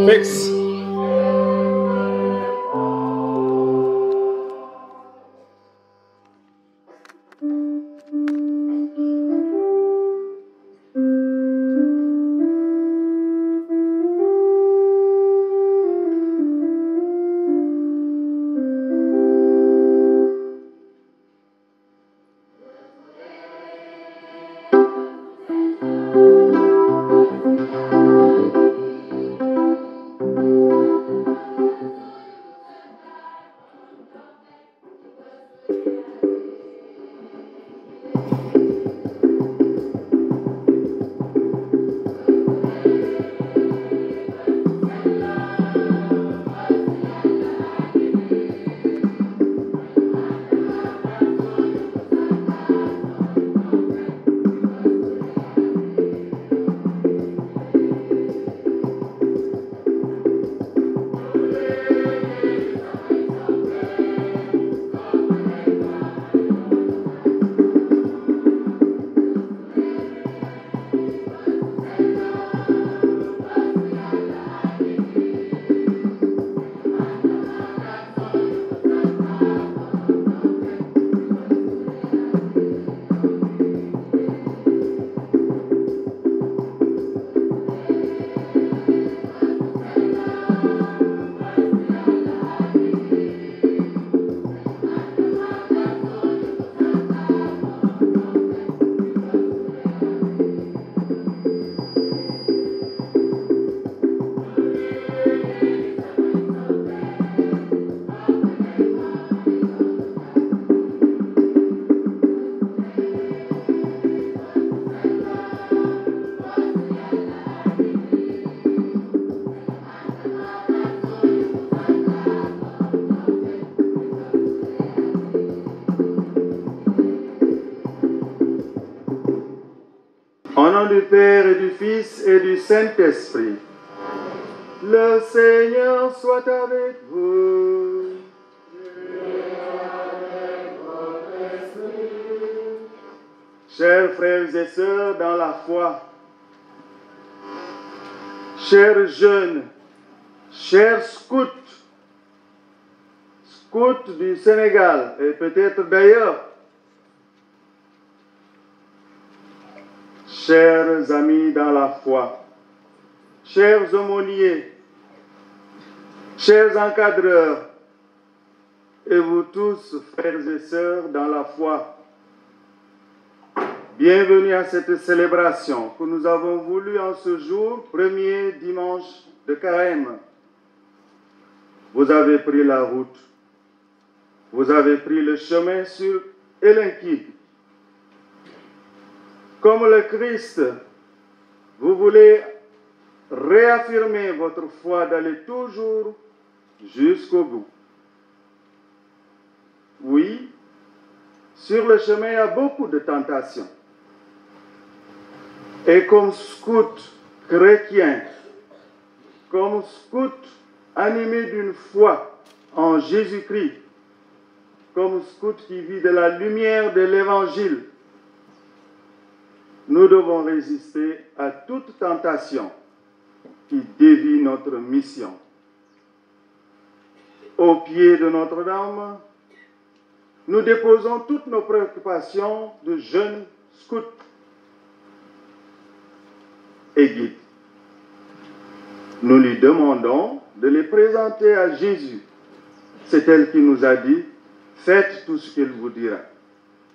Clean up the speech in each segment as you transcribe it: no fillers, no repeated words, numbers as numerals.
mix. Au nom du Père et du Fils et du Saint-Esprit, le Seigneur soit avec vous. Chers frères et sœurs dans la foi, chers jeunes, chers scouts du Sénégal et peut-être d'ailleurs, chers amis dans la foi, chers aumôniers, chers encadreurs, et vous tous, frères et sœurs dans la foi, bienvenue à cette célébration que nous avons voulu en ce jour, premier dimanche de Carême. Vous avez pris la route, vous avez pris le chemin sur Elenquide. Comme le Christ, vous voulez réaffirmer votre foi d'aller toujours jusqu'au bout. Oui, sur le chemin, il y a beaucoup de tentations. Et comme scout chrétien, comme scout animé d'une foi en Jésus-Christ, comme scout qui vit de la lumière de l'Évangile, nous devons résister à toute tentation qui dévie notre mission. Au pied de Notre-Dame, nous déposons toutes nos préoccupations de jeunes scouts et guides. Nous lui demandons de les présenter à Jésus. C'est elle qui nous a dit, faites tout ce qu'il vous dira.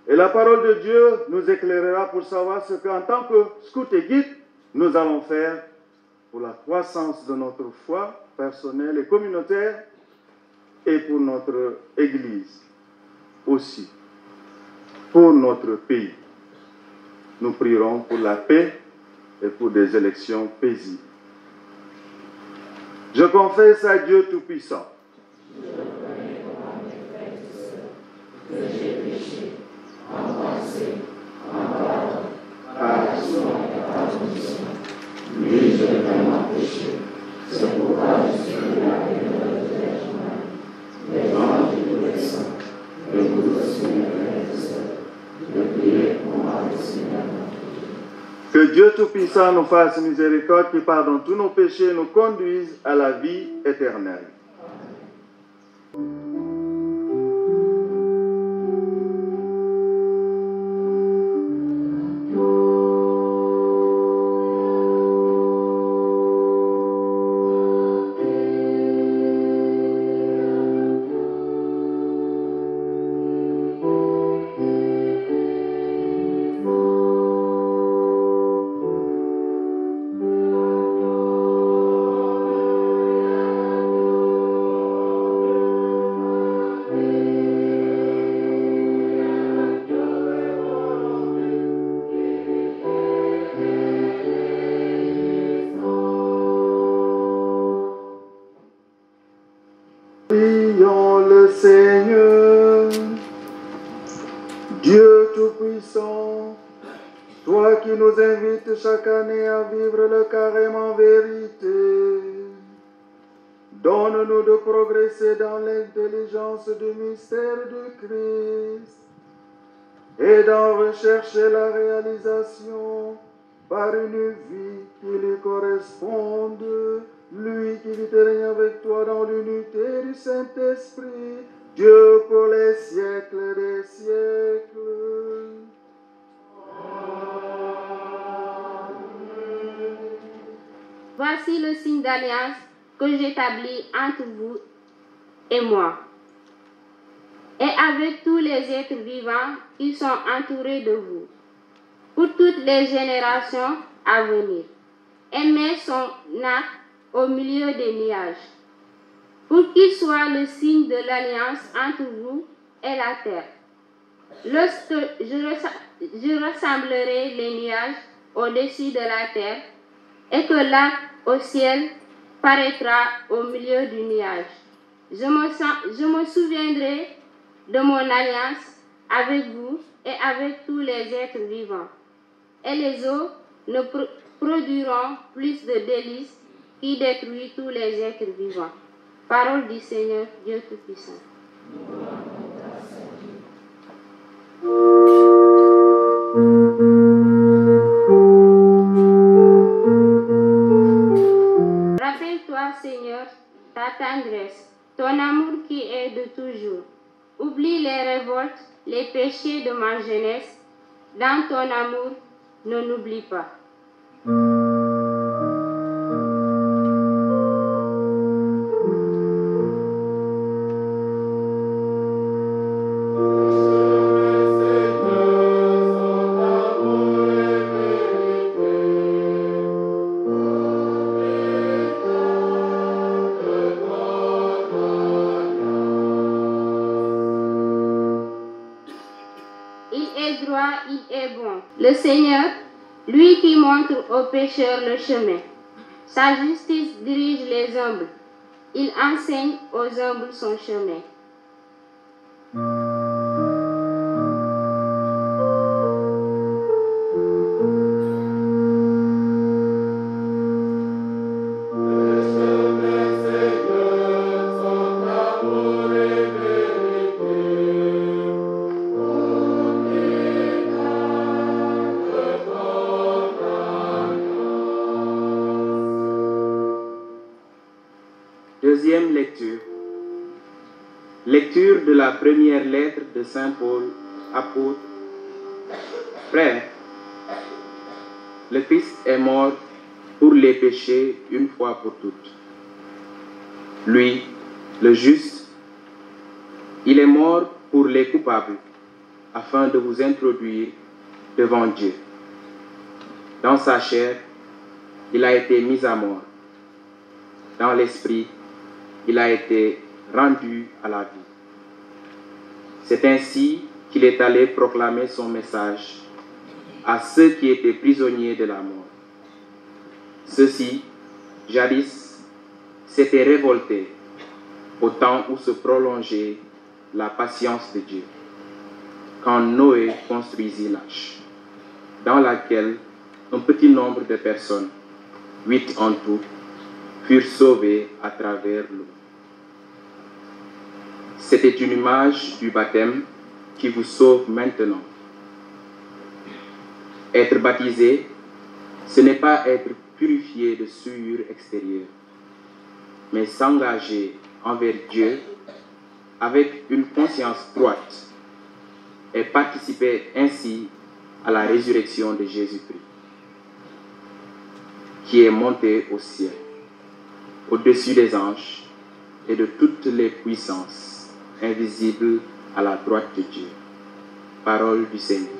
Et la parole de Dieu nous éclairera pour savoir ce qu'en tant que scout et guide, nous allons faire pour la croissance de notre foi personnelle et communautaire et pour notre Église aussi, pour notre pays. Nous prierons pour la paix et pour des élections paisibles. Je confesse à Dieu Tout-Puissant que j'ai péché en pensée, en parole, par action et par omission. Oui, j'ai vraiment péché. C'est pourquoi je suis la pénétrée de tes chemins. Les anges de tous les saints, et vous aussi, mes frères et sœurs, de prier pour moi aussi, que Dieu Tout-Puissant nous fasse miséricorde, qui pardonne tous nos péchés et nous conduise à la vie éternelle. Prions le Seigneur, Dieu Tout-Puissant, toi qui nous invites chaque année à vivre le carême en vérité, donne-nous de progresser dans l'intelligence du mystère du Christ et d'en rechercher la réalisation par une vie qui lui corresponde, lui qui vit et règne avec toi dans l'unité du Saint-Esprit, Dieu pour les siècles des siècles. Voici le signe d'alliance que j'établis entre vous et moi, et avec tous les êtres vivants qui sont entourés de vous, pour toutes les générations à venir. Aimez son arc au milieu des nuages, pour qu'il soit le signe de l'alliance entre vous et la terre. Lorsque je rassemblerai les nuages au-dessus de la terre, et que l'arc au ciel paraîtra au milieu du nuage, je me souviendrai de mon alliance avec vous et avec tous les êtres vivants. Et les eaux ne produiront plus de délices qui détruit tous les êtres vivants. Parole du Seigneur, Dieu Tout-Puissant. Rappelle-toi, Seigneur, ta tendresse, ton amour qui est de toujours. Oublie les révoltes, les péchés de ma jeunesse. Dans ton amour, ne n'oublie pas. Le Seigneur, lui qui montre aux pécheurs le chemin. Sa justice dirige les humbles. Il enseigne aux humbles son chemin. Deuxième lecture. Lecture de la première lettre de Saint Paul, apôtre. Frères, le Christ est mort pour les péchés une fois pour toutes. Lui, le juste, il est mort pour les coupables, afin de vous introduire devant Dieu. Dans sa chair, il a été mis à mort. Dans l'esprit, il a été rendu à la vie. C'est ainsi qu'il est allé proclamer son message à ceux qui étaient prisonniers de la mort. Ceux-ci, jadis, s'étaient révoltés au temps où se prolongeait la patience de Dieu, quand Noé construisit l'arche, dans laquelle un petit nombre de personnes, 8 en tout, furent sauvés à travers l'eau. C'était une image du baptême qui vous sauve maintenant. Être baptisé, Ce n'est pas être purifié de souillure extérieure, mais s'engager envers Dieu avec une conscience droite et participer ainsi à la résurrection de Jésus-Christ, qui est monté au ciel, au-dessus des anges et de toutes les puissances invisibles à la droite de Dieu. Parole du Seigneur.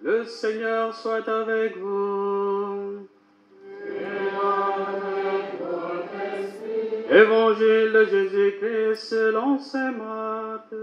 Le Seigneur soit avec vous. Évangile de Jésus-Christ selon saint Marc.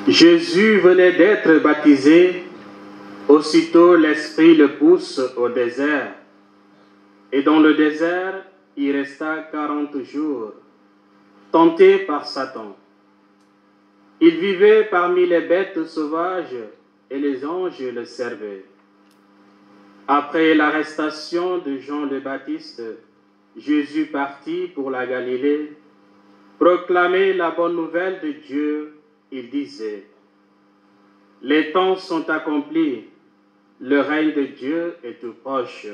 Jésus venait d'être baptisé, aussitôt l'Esprit le pousse au désert. Et dans le désert, il resta 40 jours, tenté par Satan. Il vivait parmi les bêtes sauvages et les anges le servaient. Après l'arrestation de Jean le Baptiste, Jésus partit pour la Galilée, proclamer la bonne nouvelle de Dieu. Il disait: les temps sont accomplis, le règne de Dieu est tout proche.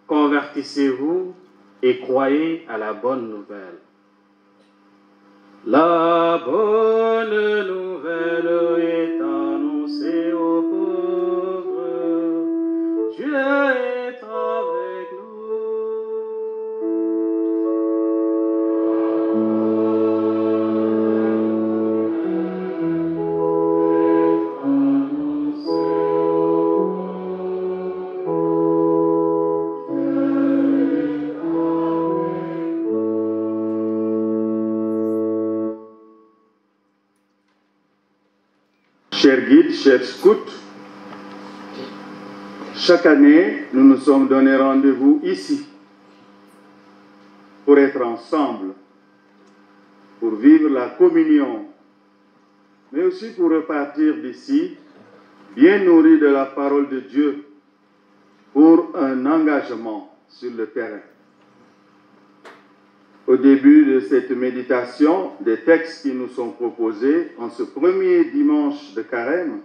Convertissez-vous et croyez à la bonne nouvelle. La bonne nouvelle est annoncée aux pauvres. Dieu est avec nous. Chers guides, chers scouts, chaque année, nous nous sommes donné rendez-vous ici pour être ensemble, pour vivre la communion, mais aussi pour repartir d'ici bien nourris de la parole de Dieu pour un engagement sur le terrain. Au début de cette méditation, des textes qui nous sont proposés en ce premier dimanche de Carême,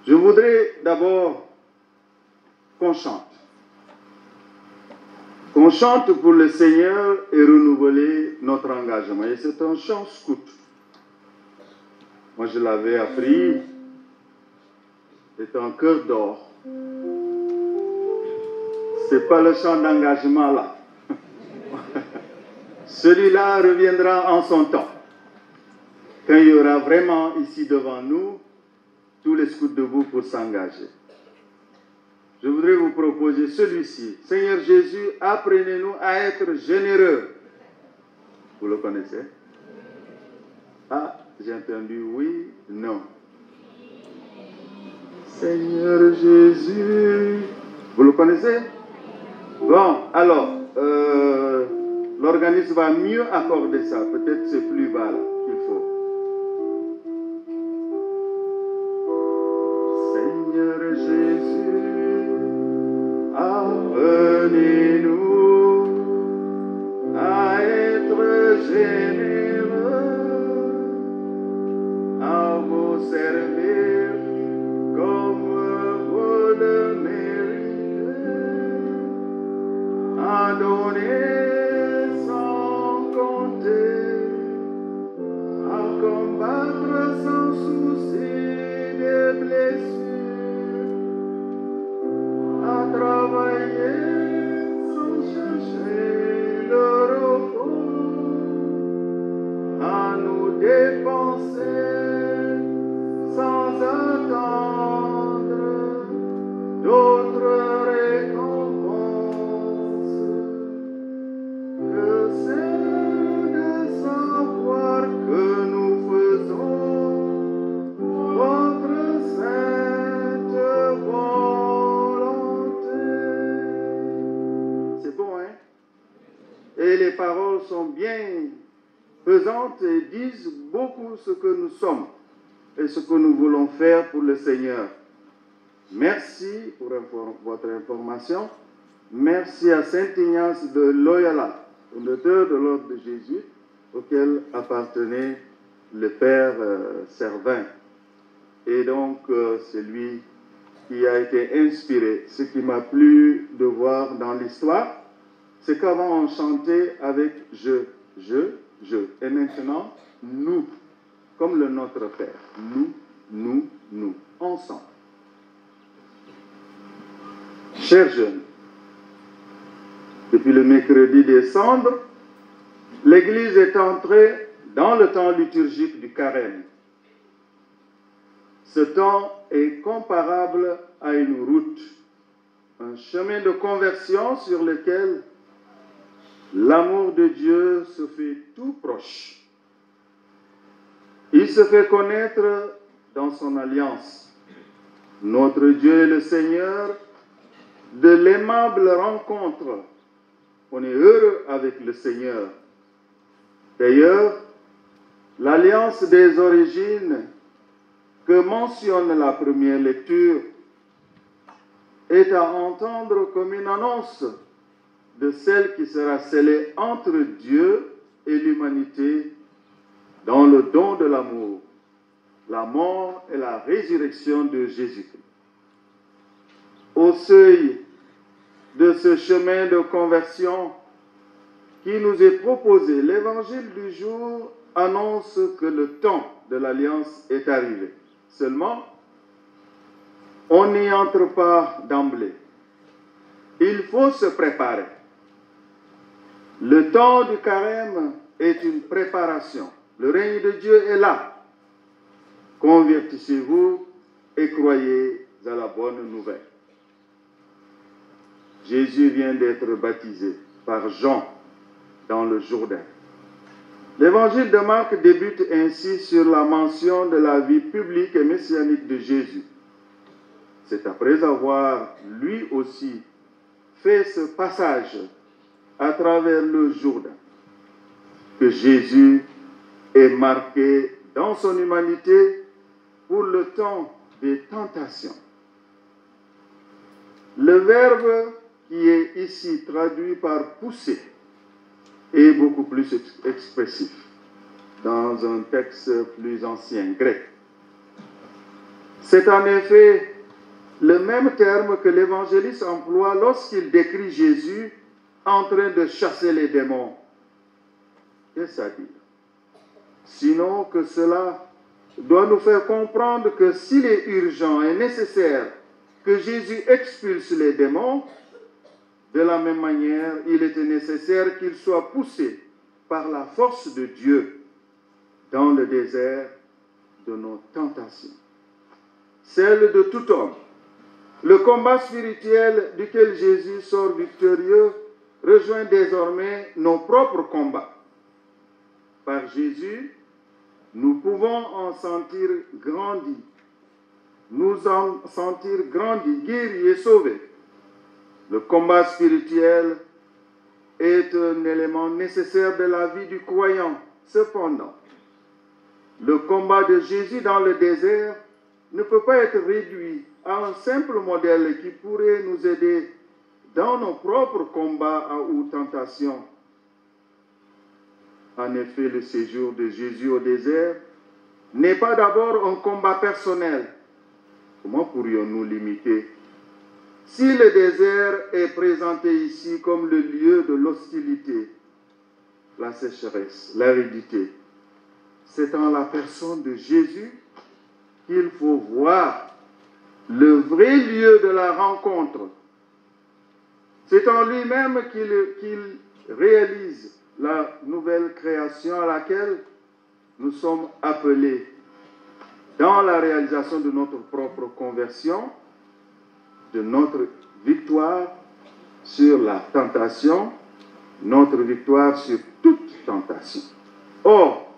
je voudrais d'abord qu'on chante. Qu'on chante pour le Seigneur et renouveler notre engagement. Et c'est un chant scout. Moi, je l'avais appris. C'est un cœur d'or. C'est pas le chant d'engagement là. Celui-là reviendra en son temps. Quand il y aura vraiment ici devant nous tous les scouts debout pour s'engager. je voudrais vous proposer celui-ci. Seigneur Jésus, apprenez-nous à être généreux. Vous le connaissez? Ah, j'ai entendu oui, non. Seigneur Jésus. Vous le connaissez? Bon, alors, l'organisme va mieux accorder ça. Peut-être c'est plus bas là qu'il faut. Seigneur Jésus, apprenez-nous à être généreux, à vous servir comme vous le méritez, à donner sans compter, à combattre sans souci des blessures, à travailler sans chercher le repos, à nous dépenser sans attendre d'autres récompenses que celle de savoir que nous faisons votre sainte volonté. C'est bon, hein? Et les paroles sont bien pesantes et disent beaucoup ce que nous sommes et ce que nous voulons faire pour le Seigneur. Merci pour votre information. Merci à Saint Ignace de Loyola, fondateur de l'ordre de Jésus, auquel appartenait le Père Servin. Et donc, c'est lui qui a été inspiré. Ce qui m'a plu de voir dans l'histoire, c'est qu'avant on chantait avec je. Et maintenant, nous, comme le Notre Père. Nous, ensemble. Chers jeunes, depuis le mercredi des cendres, l'Église est entrée dans le temps liturgique du carême. Ce temps est comparable à une route, un chemin de conversion sur lequel l'amour de Dieu se fait tout proche. Il se fait connaître dans son alliance. Notre Dieu est le Seigneur de l'aimable rencontre. On est heureux avec le Seigneur. D'ailleurs, l'alliance des origines que mentionne la première lecture est à entendre comme une annonce de celle qui sera scellée entre Dieu et l'humanité dans le don de l'amour, la mort et la résurrection de Jésus-Christ. Au seuil de ce chemin de conversion qui nous est proposé, l'évangile du jour annonce que le temps de l'alliance est arrivé. Seulement, on n'y entre pas d'emblée. Il faut se préparer. Le temps du carême est une préparation. Le règne de Dieu est là. Convertissez-vous et croyez à la bonne nouvelle. Jésus vient d'être baptisé par Jean dans le Jourdain. L'évangile de Marc débute ainsi sur la mention de la vie publique et messianique de Jésus. C'est après avoir lui aussi fait ce passage à travers le Jourdain que Jésus est marqué dans son humanité pour le temps des tentations. Le verbe qui est ici traduit par pousser est beaucoup plus expressif dans un texte plus ancien, grec. C'est en effet le même terme que l'évangéliste emploie lorsqu'il décrit Jésus en train de chasser les démons. Qu'est-ce à dire? Sinon que cela doit nous faire comprendre que s'il est urgent et nécessaire que Jésus expulse les démons, de la même manière, il était nécessaire qu'il soit poussé par la force de Dieu dans le désert de nos tentations. Celle de tout homme Le combat spirituel duquel Jésus sort victorieux rejoint désormais nos propres combats. Par Jésus, nous pouvons en sentir grandi, guéris et sauvés. Le combat spirituel est un élément nécessaire de la vie du croyant. Cependant, le combat de Jésus dans le désert ne peut pas être réduit à un simple modèle qui pourrait nous aider dans nos propres combats ou tentations. En effet, le séjour de Jésus au désert n'est pas d'abord un combat personnel. Comment pourrions-nous l'imiter? Si le désert est présenté ici comme le lieu de l'hostilité, la sécheresse, l'aridité, c'est en la personne de Jésus qu'il faut voir le vrai lieu de la rencontre. C'est en lui-même qu'il réalise la nouvelle création à laquelle nous sommes appelés dans la réalisation de notre propre conversion, de notre victoire sur la tentation, notre victoire sur toute tentation. Or,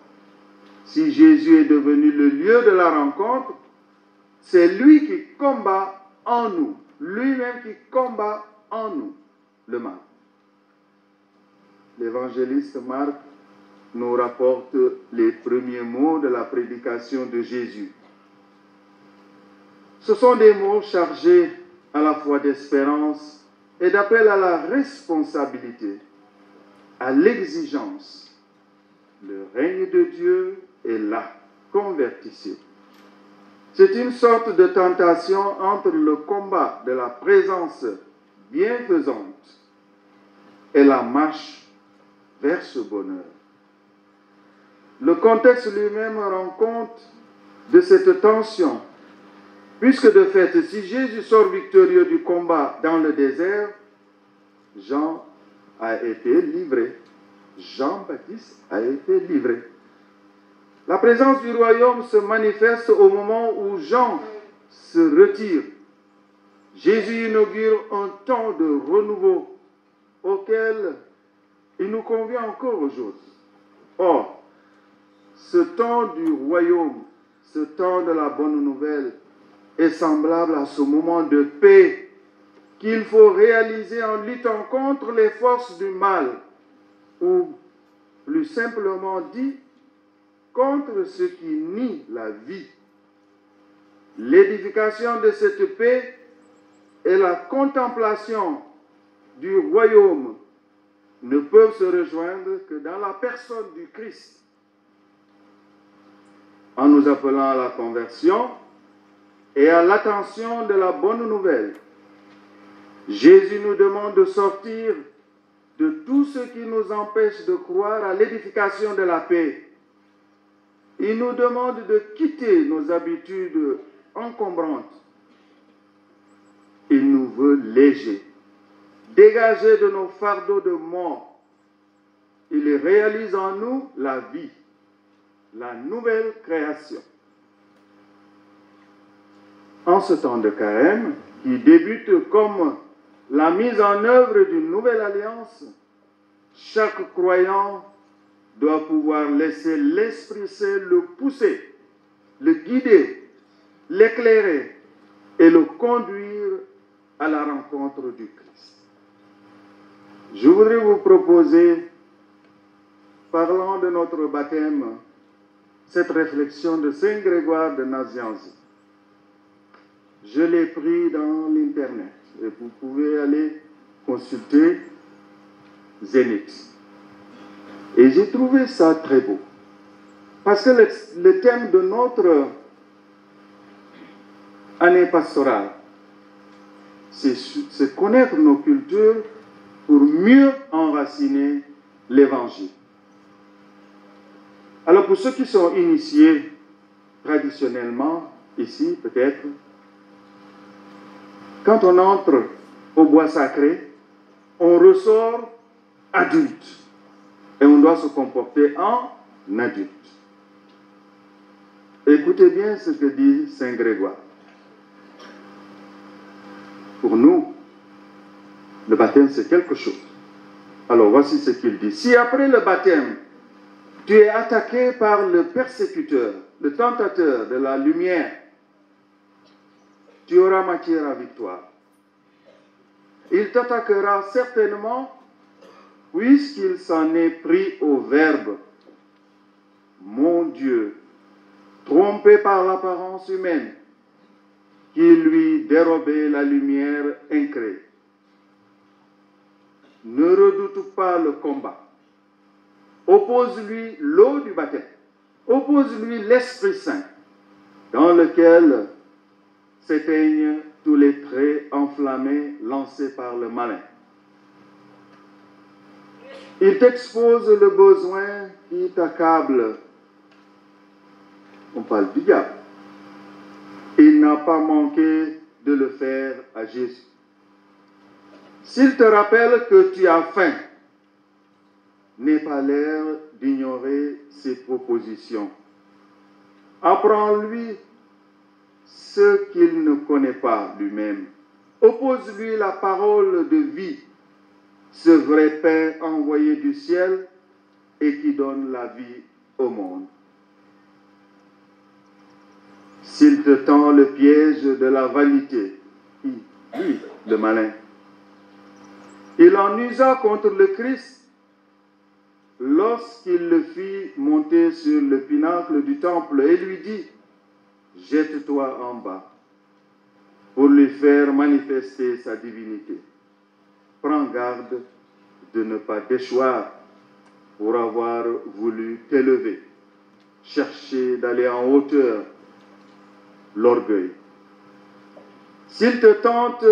si Jésus est devenu le lieu de la rencontre, c'est lui qui combat en nous, lui-même qui combat en nous le mal. L'évangéliste Marc nous rapporte les premiers mots de la prédication de Jésus. Ce sont des mots chargés à la fois d'espérance et d'appel à la responsabilité, à l'exigence. Le règne de Dieu est là, convertissez. C'est une sorte de tentation entre le combat de la présence bienfaisante et la marche vers ce bonheur. Le contexte lui-même rend compte de cette tension, puisque de fait, si Jésus sort victorieux du combat dans le désert, Jean a été livré. Jean-Baptiste a été livré. La présence du royaume se manifeste au moment où Jean se retire. Jésus inaugure un temps de renouveau auquel il nous convient encore aujourd'hui. Or, ce temps du royaume, ce temps de la bonne nouvelle, est semblable à ce moment de paix qu'il faut réaliser en luttant contre les forces du mal, ou plus simplement dit, contre ce qui nie la vie. L'édification de cette paix et la contemplation du royaume ne peuvent se rejoindre que dans la personne du Christ. En nous appelant à la conversion et à l'attention de la bonne nouvelle, Jésus nous demande de sortir de tout ce qui nous empêche de croire à l'édification de la paix. Il nous demande de quitter nos habitudes encombrantes. Il nous veut légers, dégagés de nos fardeaux de mort. Il réalise en nous la vie, la nouvelle création. En ce temps de carême, qui débute comme la mise en œuvre d'une nouvelle alliance, chaque croyant doit pouvoir laisser l'Esprit Saint le pousser, le guider, l'éclairer et le conduire à la rencontre du Christ. Je voudrais vous proposer, parlant de notre baptême, cette réflexion de Saint Grégoire de Nazianzie. Je l'ai pris dans l'Internet et vous pouvez aller consulter Zénith. Et j'ai trouvé ça très beau. Parce que le thème de notre année pastorale, c'est connaître nos cultures pour mieux enraciner l'Évangile. Alors pour ceux qui sont initiés traditionnellement, ici peut-être, quand on entre au bois sacré, on ressort adulte. Et on doit se comporter en adulte. Écoutez bien ce que dit Saint Grégoire. Pour nous, le baptême, c'est quelque chose. Alors, voici ce qu'il dit. Si après le baptême, tu es attaqué par le persécuteur, le tentateur de la lumière, tu auras matière à victoire. Il t'attaquera certainement, puisqu'il s'en est pris au Verbe. Mon Dieu, trompé par l'apparence humaine, qui lui dérobait la lumière incrée. Ne redoute pas le combat. Oppose-lui l'eau du baptême. Oppose-lui l'Esprit Saint, dans lequel s'éteignent tous les traits enflammés lancés par le malin. Il t'expose le besoin qui t'accable. On parle du diable. Il n'a pas manqué de le faire à Jésus. S'il te rappelle que tu as faim, n'aie pas l'air d'ignorer ses propositions. Apprends-lui ce qu'il ne connaît pas lui-même. Oppose-lui la parole de vie, ce vrai pain envoyé du ciel et qui donne la vie au monde. S'il te tend le piège de la vanité, lui, le malin, il en usa contre le Christ lorsqu'il le fit monter sur le pinacle du temple et lui dit, « Jette-toi en bas » pour lui faire manifester sa divinité. Prends garde de ne pas déchoir pour avoir voulu t'élever. Chercher d'aller en hauteur, l'orgueil. S'il te tente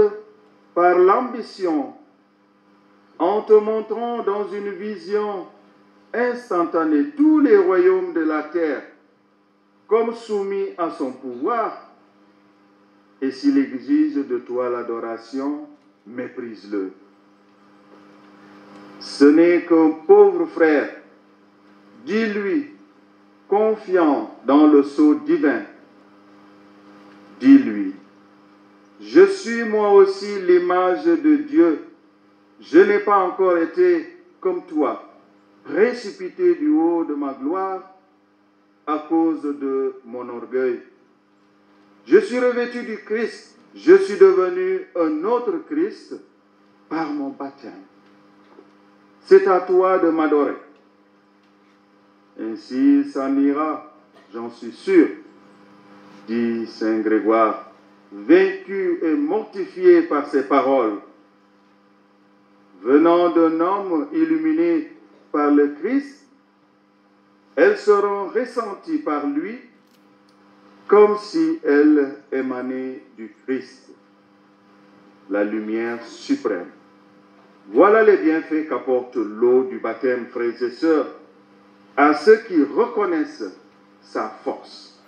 par l'ambition, en te montrant dans une vision instantanée tous les royaumes de la terre comme soumis à son pouvoir, et s'il exige de toi l'adoration, méprise-le. Ce n'est qu'un pauvre frère, dis-lui, confiant dans le sceau divin, dis-lui, je suis moi aussi l'image de Dieu. Je n'ai pas encore été comme toi, précipité du haut de ma gloire à cause de mon orgueil. Je suis revêtu du Christ, je suis devenu un autre Christ par mon baptême. C'est à toi de m'adorer. Ainsi s'en ira, j'en suis sûr, dit saint Grégoire, vaincu et mortifié par ces paroles. Venant d'un homme illuminé par le Christ, elles seront ressenties par lui comme si elles émanaient du Christ, la lumière suprême. Voilà les bienfaits qu'apporte l'eau du baptême, frères et sœurs, à ceux qui reconnaissent sa force.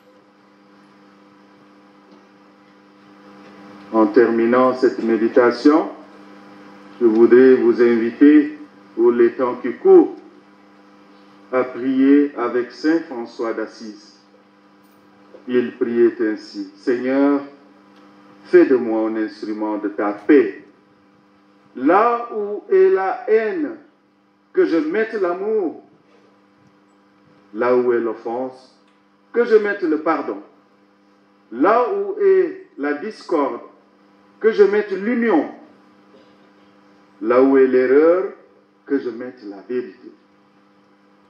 En terminant cette méditation, je voudrais vous inviter, pour les temps qui courent, à prier avec saint François d'Assise. Il priait ainsi, « Seigneur, fais de moi un instrument de ta paix. Là où est la haine, que je mette l'amour. Là où est l'offense, que je mette le pardon. Là où est la discorde, que je mette l'union. Là où est l'erreur, que je mette la vérité.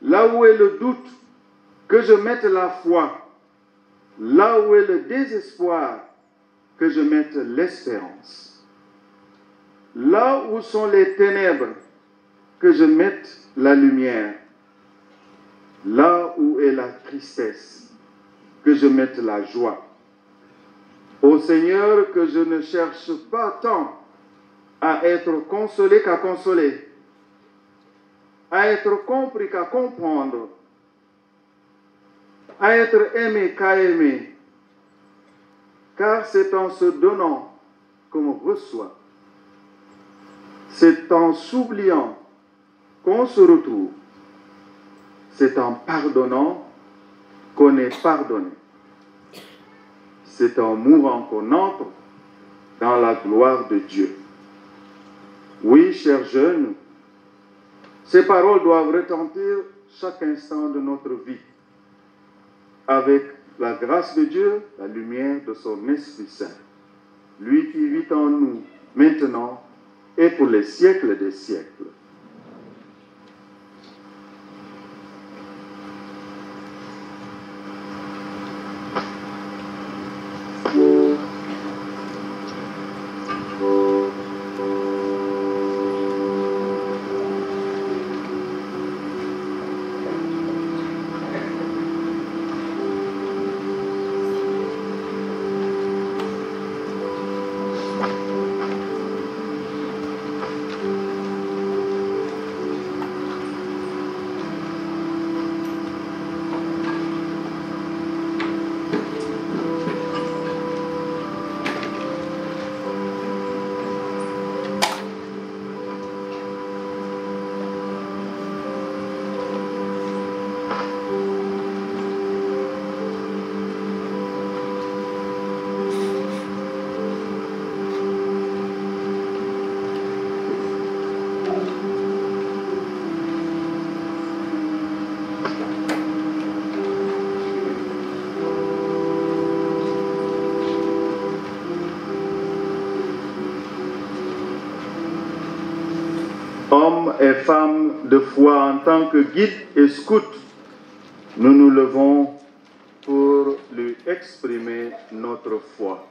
Là où est le doute, que je mette la foi. Là où est le désespoir, que je mette l'espérance. Là où sont les ténèbres, que je mette la lumière. Là où est la tristesse, que je mette la joie. Ô Seigneur, que je ne cherche pas tant à être consolé qu'à consoler, à être compris qu'à comprendre, à être aimé qu'à aimer, car c'est en se donnant qu'on reçoit, c'est en s'oubliant qu'on se retrouve, c'est en pardonnant qu'on est pardonné, c'est en mourant qu'on entre dans la gloire de Dieu. Oui, chers jeunes, ces paroles doivent retentir chaque instant de notre vie, avec la grâce de Dieu, la lumière de son Esprit Saint, lui qui vit en nous maintenant et pour les siècles des siècles. Hommes et femmes de foi en tant que guides et scouts, nous nous levons pour lui exprimer notre foi.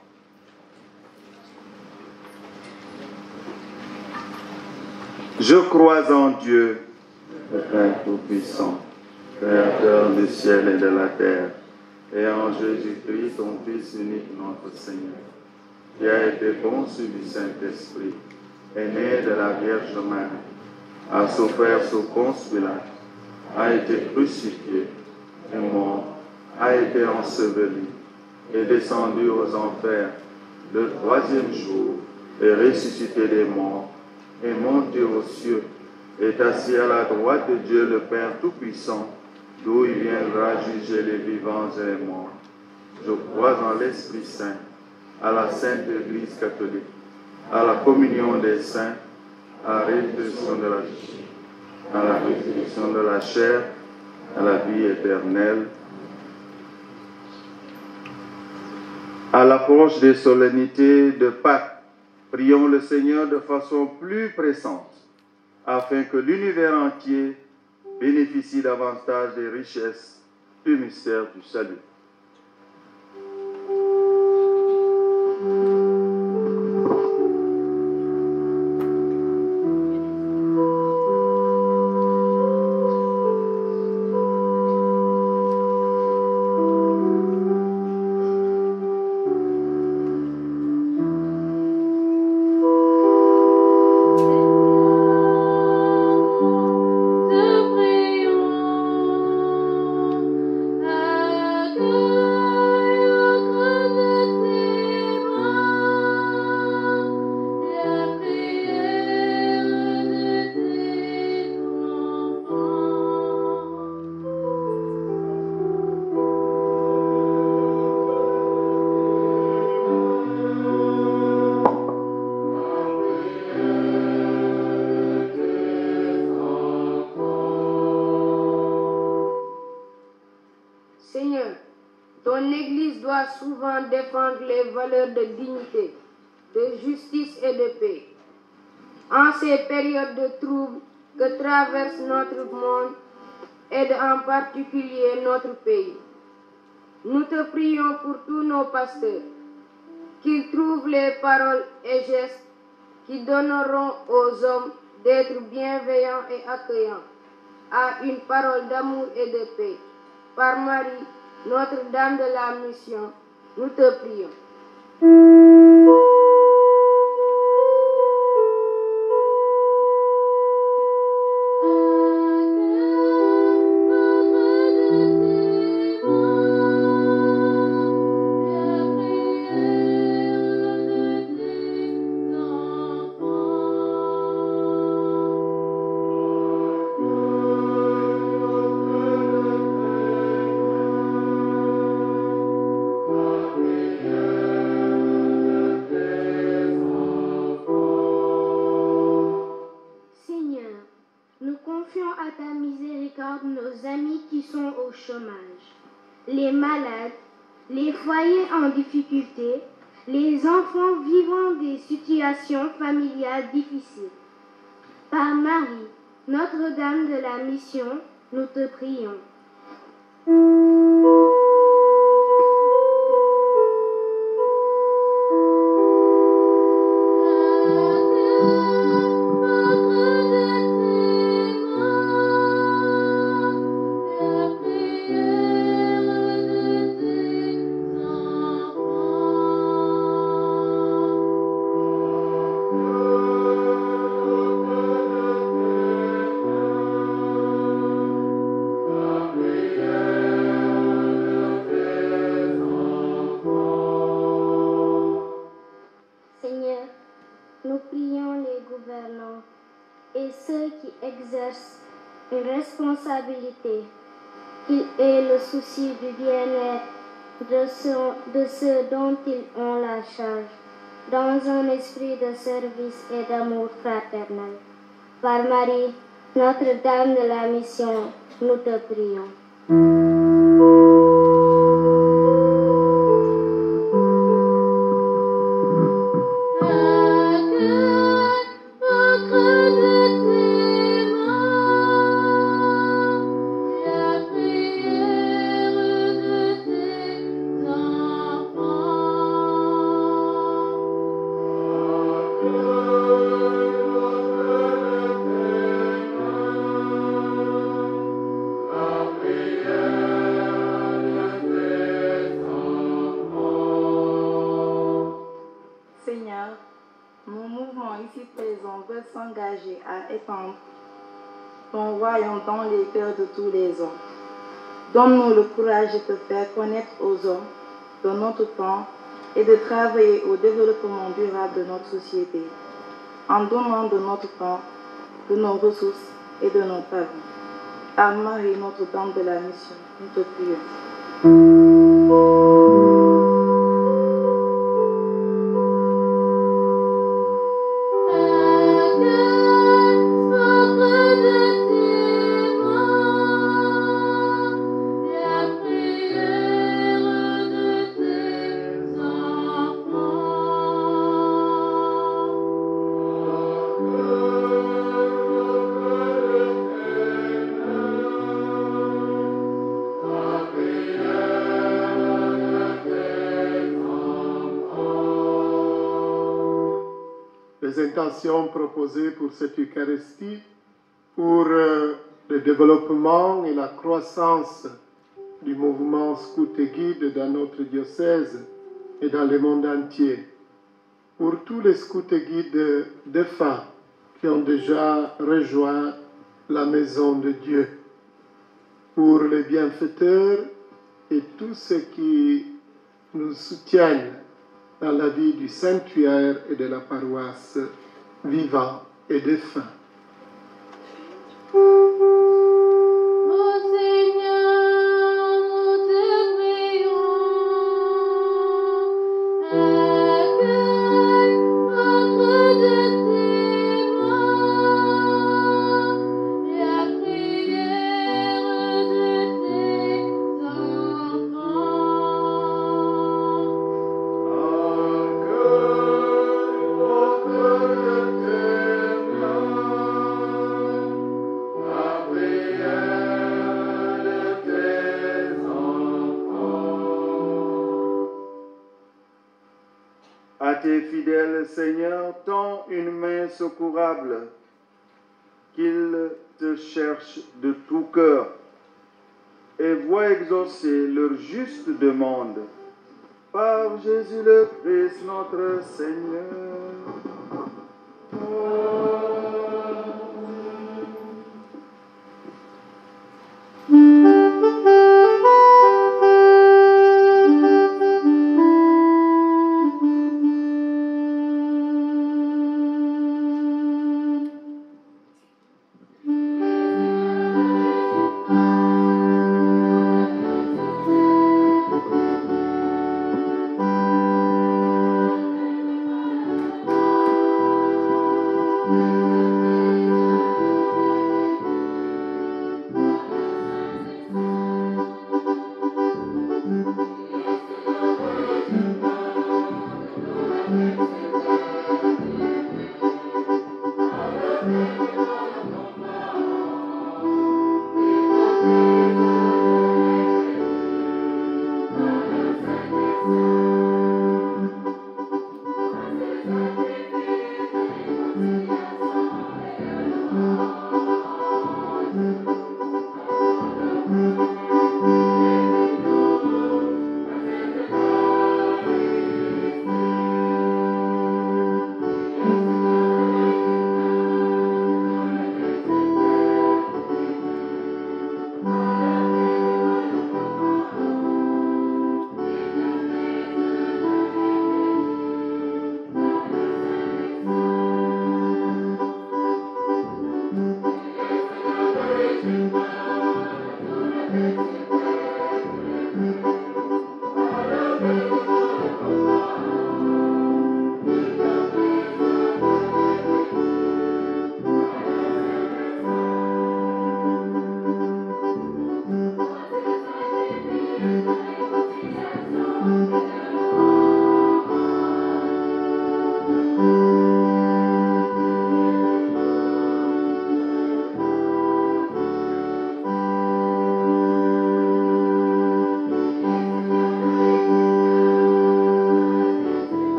Je crois en Dieu, le Père Tout-Puissant, Créateur du ciel et de la terre, et en Jésus-Christ, ton Fils unique, notre Seigneur, qui a été conçu du Saint-Esprit, est né de la Vierge Marie, a souffert sous Ponce Pilate, a été crucifié, est mort, a été enseveli, est descendu aux enfers, le troisième jour, est ressuscité des morts, est monté aux cieux, est assis à la droite de Dieu le Père Tout-Puissant, d'où il viendra juger les vivants et les morts. Je crois en l'Esprit Saint, à la Sainte Église catholique, à la communion des saints, à la résurrection de la chair, à la vie éternelle. À l'approche des solennités de Pâques, prions le Seigneur de façon plus pressante, afin que l'univers entier bénéficie davantage des richesses du mystère du salut. Seigneur, ton Église doit souvent défendre les valeurs de dignité, de justice et de paix. En ces périodes de troubles que traverse notre monde, aide en particulier notre pays. Nous te prions pour tous nos pasteurs, qu'ils trouvent les paroles et gestes qui donneront aux hommes d'être bienveillants et accueillants à une parole d'amour et de paix. Par Marie, Notre-Dame de la Mission, nous te prions. ta miséricorde nos amis qui sont au chômage, les malades, les foyers en difficulté, les enfants vivant des situations familiales difficiles. Par Marie, Notre-Dame de la Mission, nous te prions. Nous prions les gouvernants et ceux qui exercent une responsabilité, qu'ils aient le souci du bien-être de ceux dont ils ont la charge, dans un esprit de service et d'amour fraternel. Par Marie, Notre-Dame de la Mission, nous te prions. S'engager à étendre ton royaume dans les cœurs de tous les hommes. Donne-nous le courage de te faire connaître aux hommes de notre temps et de travailler au développement durable de notre société, en donnant de notre temps, de nos ressources et de notre vie. Par Marie, Notre-Dame de la Mission, nous te prions. Les intentions proposées pour cette Eucharistie, pour le développement et la croissance du mouvement Scout et Guide dans notre diocèse et dans le monde entier, pour tous les scouts et guides défunts qui ont déjà rejoint la maison de Dieu, pour les bienfaiteurs et tous ceux qui nous soutiennent dans la vie du sanctuaire et de la paroisse, vivants et défunts. À tes fidèles, Seigneur, tends une main secourable, qu'ils te cherchent de tout cœur et voient exaucer leur juste demande. Par Jésus le Christ, notre Seigneur. Amen.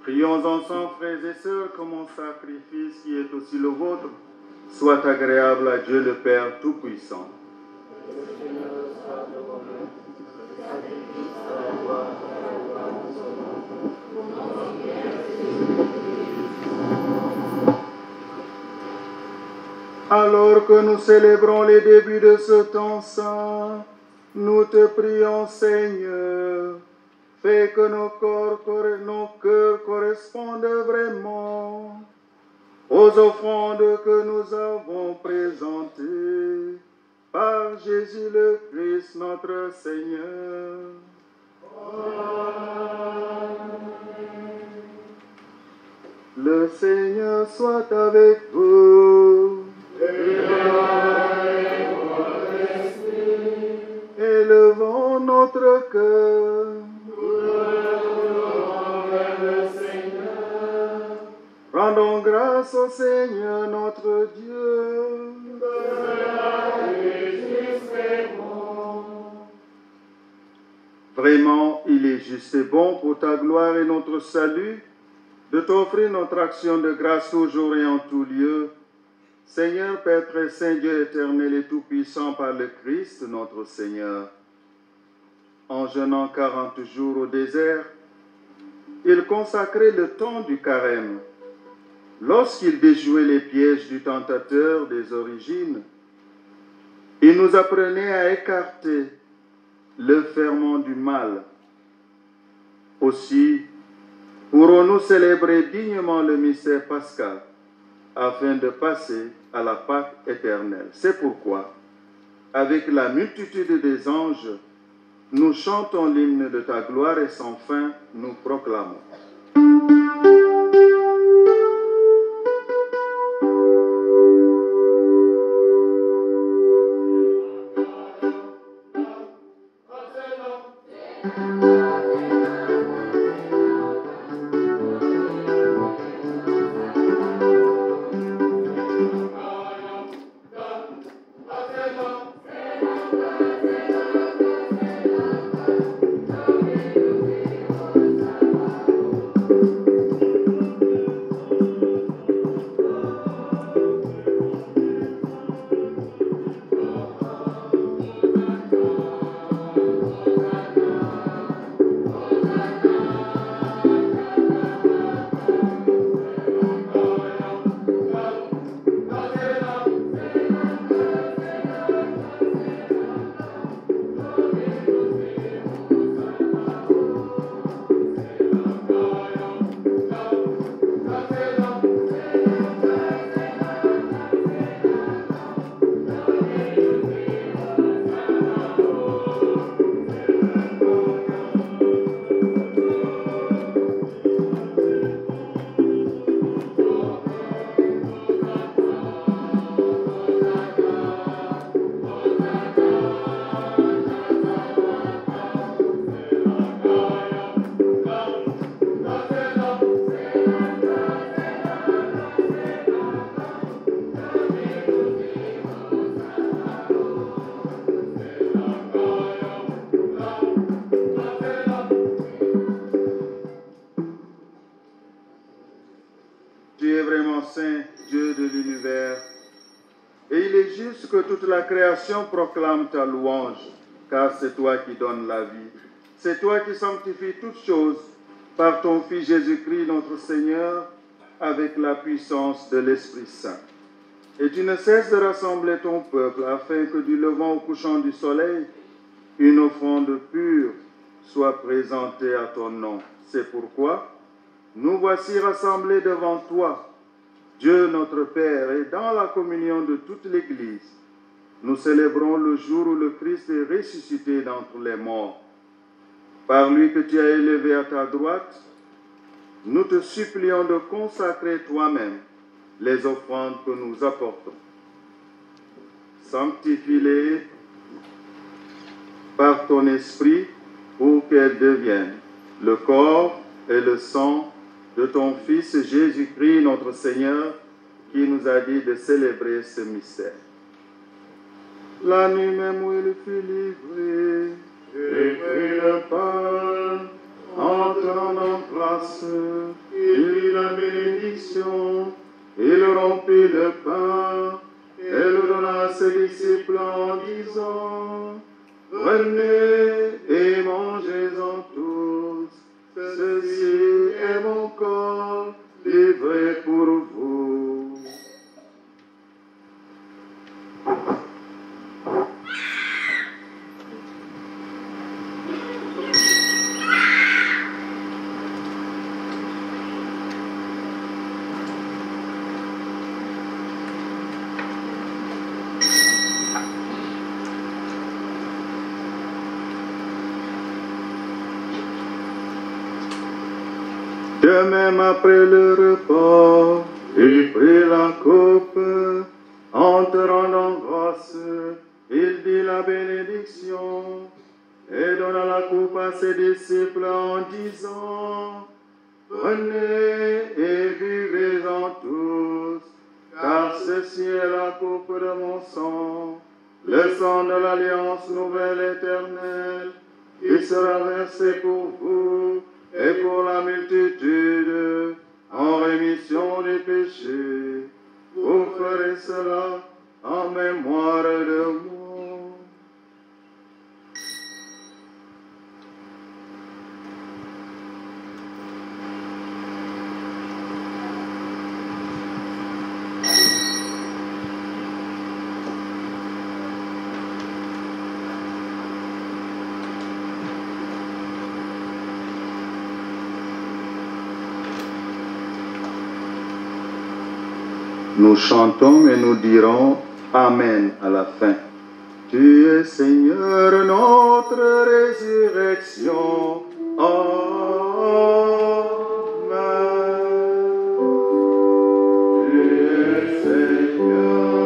Prions ensemble, frères et sœurs, que mon sacrifice, qui est aussi le vôtre, soit agréable à Dieu le Père Tout-Puissant. Alors que nous célébrons les débuts de ce temps saint, nous te prions, Seigneur, fais que nos cœurs correspondent vraiment aux offrandes que nous avons présentées par Jésus le Christ, notre Seigneur. Le Seigneur soit avec vous. Élevons notre cœur. Rendons grâce au Seigneur notre Dieu. Vraiment, il est juste et bon pour ta gloire et notre salut de t'offrir notre action de grâce toujours et en tout lieu. Seigneur, Père très saint, Dieu éternel et tout-puissant par le Christ, notre Seigneur. En jeûnant 40 jours au désert, il consacrait le temps du carême. Lorsqu'il déjouait les pièges du tentateur des origines, il nous apprenait à écarter le ferment du mal. Aussi, pourrons-nous célébrer dignement le mystère pascal afin de passer à la Pâque éternelle. C'est pourquoi, avec la multitude des anges, nous chantons l'hymne de ta gloire et sans fin nous proclamons. Que toute la création proclame ta louange, car c'est toi qui donnes la vie. C'est toi qui sanctifies toutes choses par ton Fils Jésus-Christ, notre Seigneur, avec la puissance de l'Esprit Saint. Et tu ne cesses de rassembler ton peuple, afin que du levant au couchant du soleil, une offrande pure soit présentée à ton nom. C'est pourquoi nous voici rassemblés devant toi, Dieu notre Père, et dans la communion de toute l'Église, nous célébrons le jour où le Christ est ressuscité d'entre les morts. Par lui que tu as élevé à ta droite, nous te supplions de consacrer toi-même les offrandes que nous apportons. Sanctifie-les par ton esprit pour qu'elles deviennent le corps et le sang de ton Fils Jésus-Christ, notre Seigneur, qui nous a dit de célébrer ce mystère. La nuit même où il fut livré, j'ai pris le pain, entrant en place, De même après le repas, il prit la coupe, en te rendant grâce, il dit la bénédiction, et donna la coupe à ses disciples en disant, prenez et buvez-en tous, car ceci est la coupe de mon sang, le sang de l'alliance nouvelle éternelle, qui sera versé pour vous et pour la multitude en rémission des péchés. Vous ferez cela en mémoire de moi. Nous chantons et nous dirons Amen à la fin. Tu es Seigneur, notre résurrection. Amen. Tu es Seigneur, notre résurrection.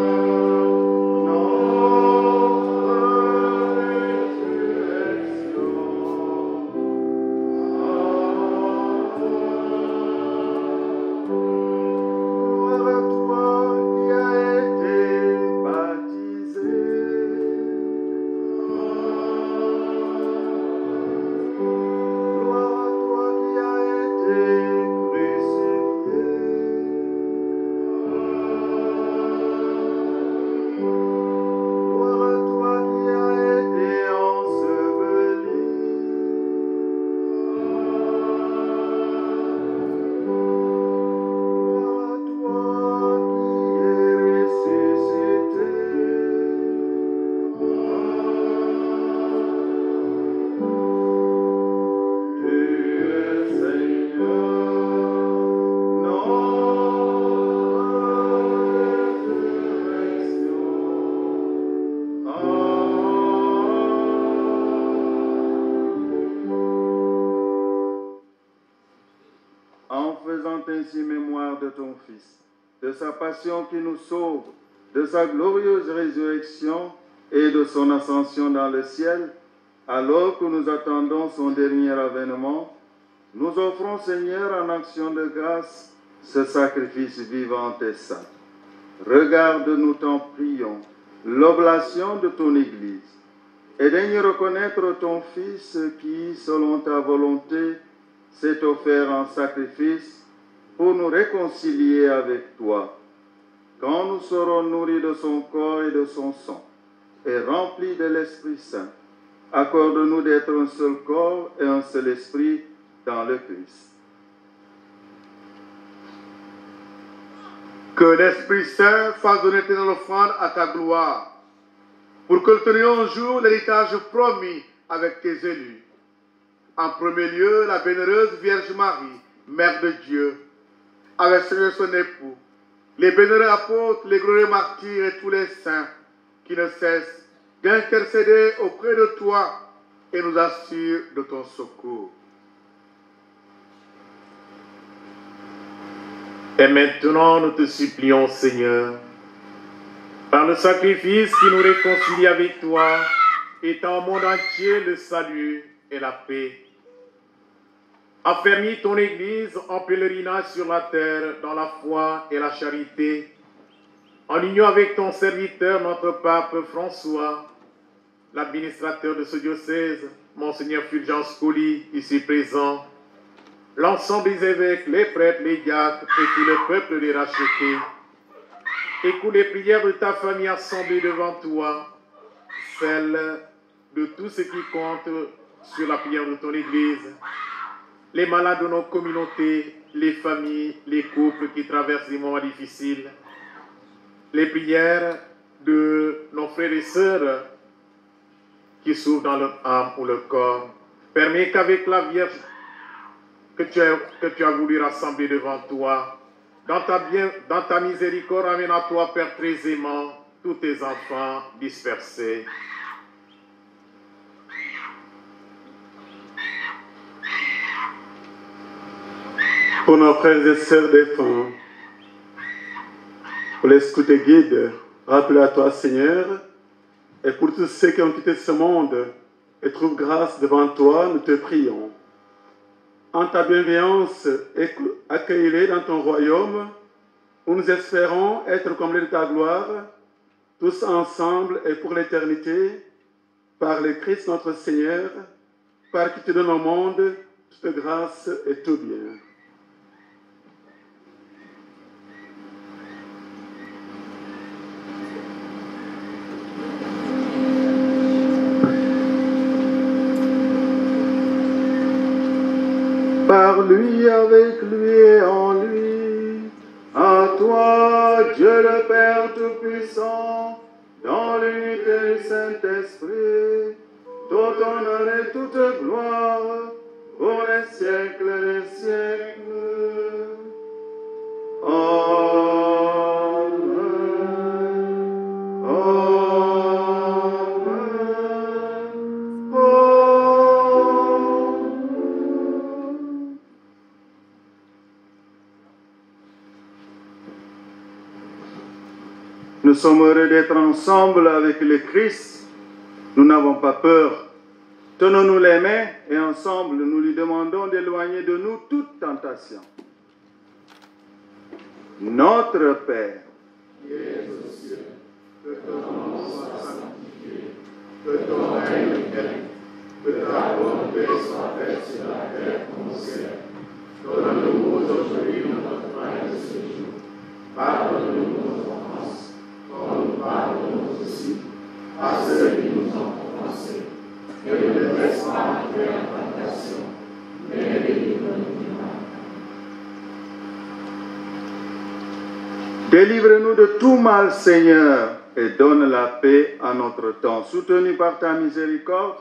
De sa passion qui nous sauve, de sa glorieuse résurrection et de son ascension dans le ciel, alors que nous attendons son dernier avènement, nous offrons, Seigneur, en action de grâce, ce sacrifice vivant et saint. Regarde-nous, t'en prions, l'oblation de ton Église, et daigne reconnaître ton Fils qui, selon ta volonté, s'est offert en sacrifice pour nous réconcilier avec toi. Quand nous serons nourris de son corps et de son sang, et remplis de l'Esprit Saint, accorde-nous d'être un seul corps et un seul esprit dans le Christ. Que l'Esprit Saint fasse donner ton offrande à ta gloire, pour que nous tenions un jour l'héritage promis avec tes élus. En premier lieu, la bienheureuse Vierge Marie, Mère de Dieu, avec son époux, les bénémoines apôtres, les glorieux martyrs et tous les saints qui ne cessent d'intercéder auprès de toi et nous assurent de ton secours. Et maintenant, nous te supplions, Seigneur, par le sacrifice qui nous réconcilie avec toi, étends au monde entier le salut et la paix. Affermis ton Église en pèlerinage sur la terre dans la foi et la charité, en union avec ton serviteur, notre pape François, l'administrateur de ce diocèse, Monseigneur Fulgence Coly, ici présent, l'ensemble des évêques, les prêtres, les diacres et tout le peuple des rachetés. Écoute les prières de ta famille assemblée devant toi, celles de tous ceux qui comptent sur la prière de ton Église, les malades de nos communautés, les familles, les couples qui traversent des moments difficiles, les prières de nos frères et sœurs qui souffrent dans leur âme ou leur corps. Permets qu'avec la Vierge que tu as voulu rassembler devant toi, dans ta miséricorde, amène à toi, Père très aimant, tous tes enfants dispersés. pour nos frères et sœurs défunts, pour les scouts et guides, rappelés à toi, Seigneur, et pour tous ceux qui ont quitté ce monde et trouvent grâce devant toi, nous te prions. En ta bienveillance, accueille-les dans ton royaume, où nous espérons être comblés de ta gloire, tous ensemble et pour l'éternité, par le Christ notre Seigneur, par qui tu donnes au monde toute grâce et tout bien. Par lui, avec lui et en lui, à toi, Dieu le Père Tout-Puissant, dans l'unité du Saint-Esprit, tout honneur et toute gloire, pour les siècles des siècles. Amen. Amen. Amen. Nous sommes heureux d'être ensemble avec le Christ. Nous n'avons pas peur. Tenons-nous les mains et ensemble nous lui demandons d'éloigner de nous toute tentation. Notre Père, qui es aux cieux, que ton nom soit sanctifié, que ton règne vienne, que ta volonté soit faite sur la terre comme au ciel. Donne-nous aujourd'hui notre pain de ce jour. Pardonne-nous nos offenses, comme nous pardonnons aussi à ceux qui nous ont offensés. Et ne nous laisse pas entrer en tentation, mais délivre-nous du mal. délivre-nous de tout mal, Seigneur, et donne la paix à notre temps. Soutenus par ta miséricorde,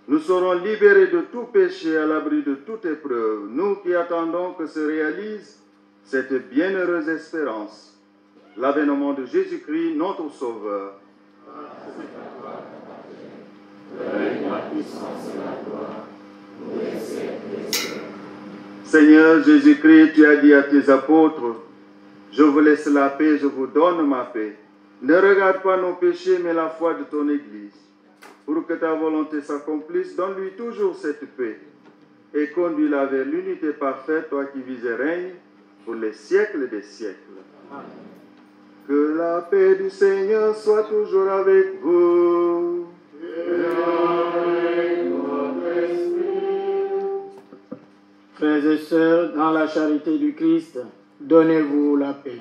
nous serons libérés de tout péché, à l'abri de toute épreuve, nous qui attendons que se réalise cette bienheureuse espérance, l'avènement de Jésus-Christ, notre Sauveur. Seigneur Jésus-Christ, tu as dit à tes apôtres, je vous laisse la paix, je vous donne ma paix. Ne regarde pas nos péchés, mais la foi de ton Église. Pour que ta volonté s'accomplisse, donne-lui toujours cette paix et conduis-la vers l'unité parfaite, toi qui vis et règnes pour les siècles des siècles. Que la paix du Seigneur soit toujours avec vous. Et avec votre esprit. Frères et sœurs, dans la charité du Christ, donnez-vous la paix.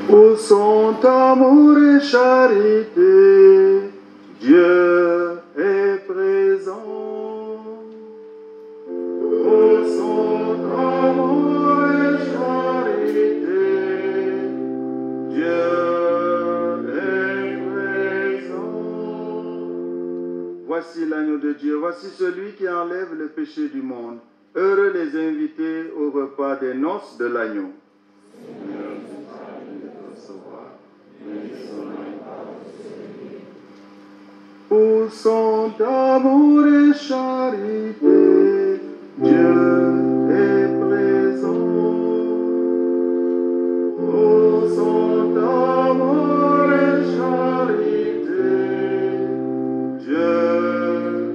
Où sont amour et charité, Dieu est présent. Où sont amour et charité, Dieu est présent. Voici l'agneau de Dieu, voici celui qui enlève le péché du monde. Heureux les invités au repas des noces de l'agneau. Où sont amour et charité, Dieu est présent. Où sont amour et charité, Dieu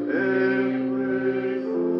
est présent.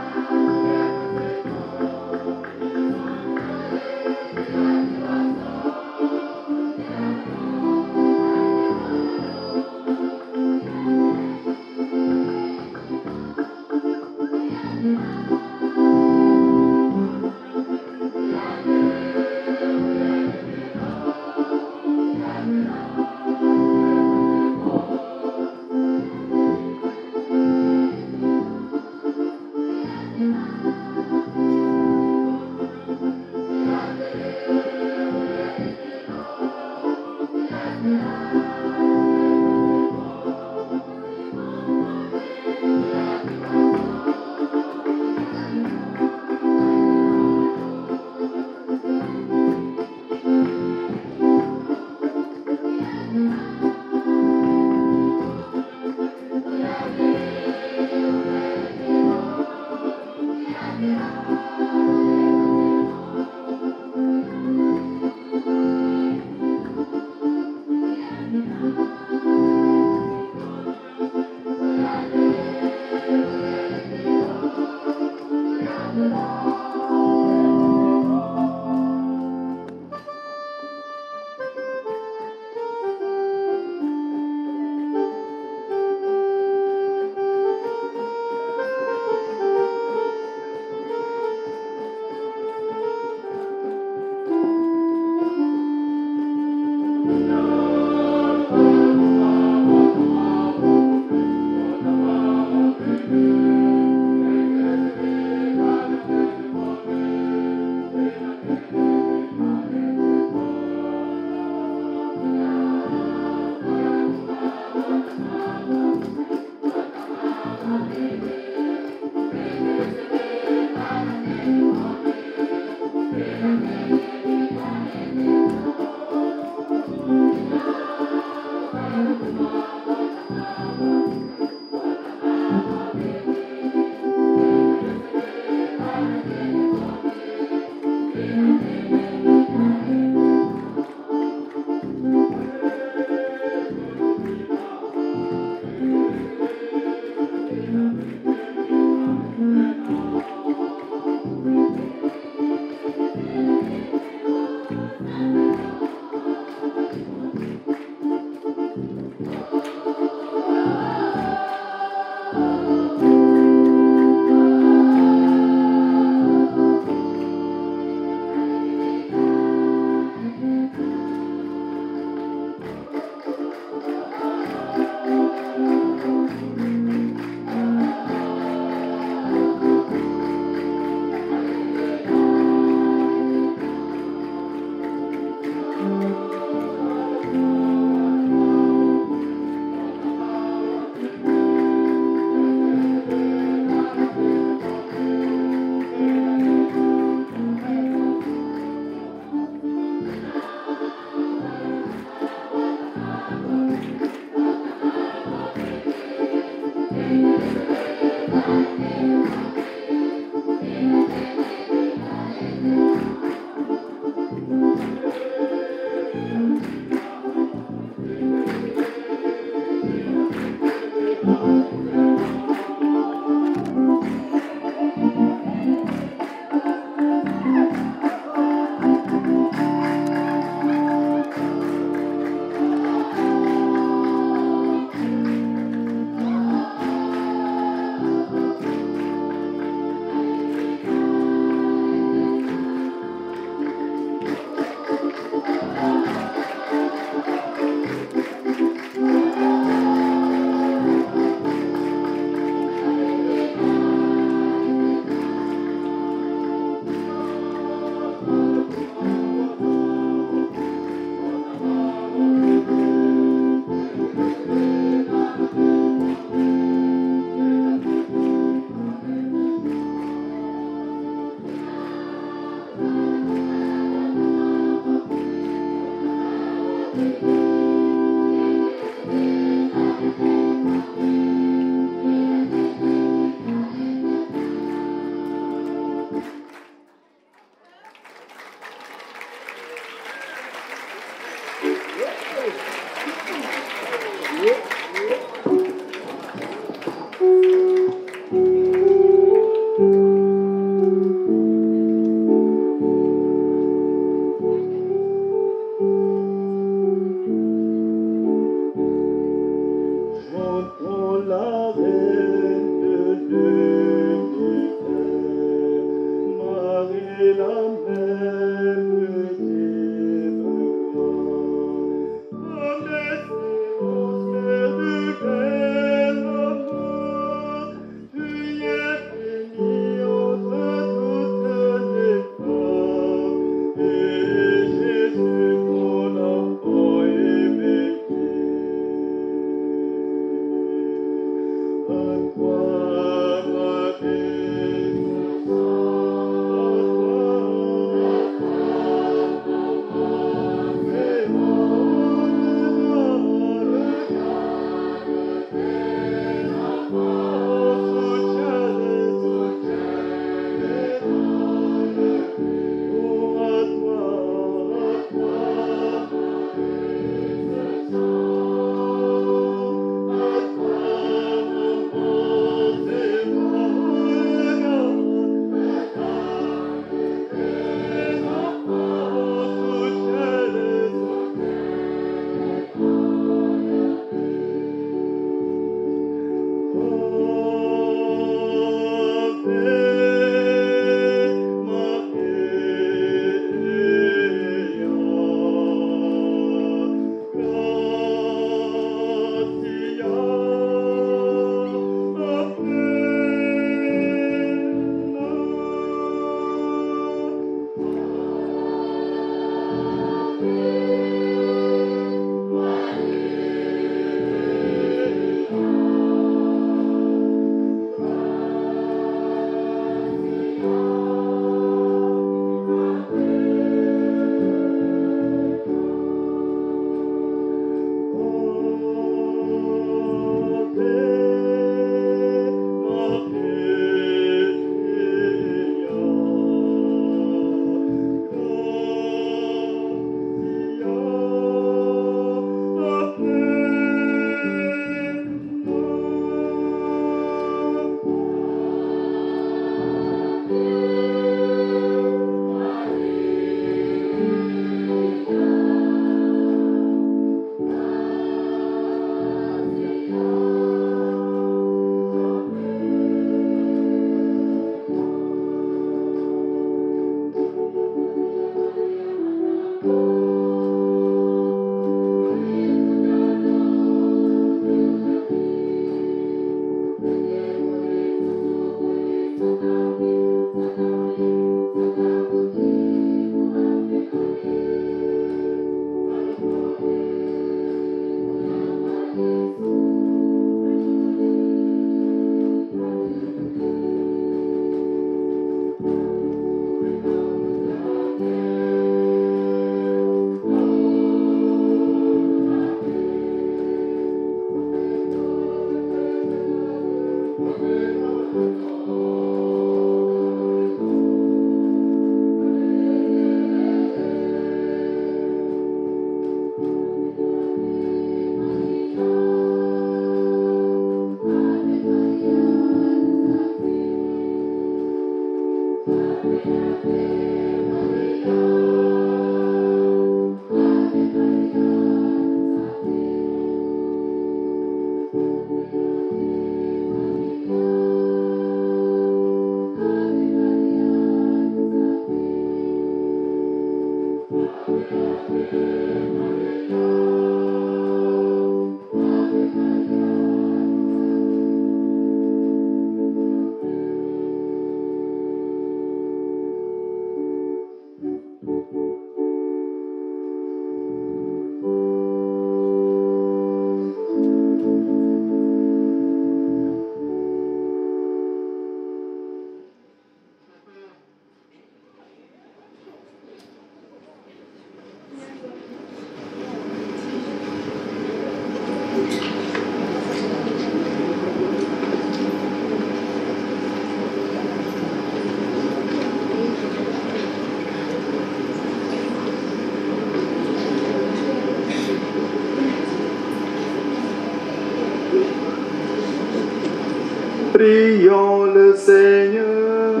Prions le Seigneur.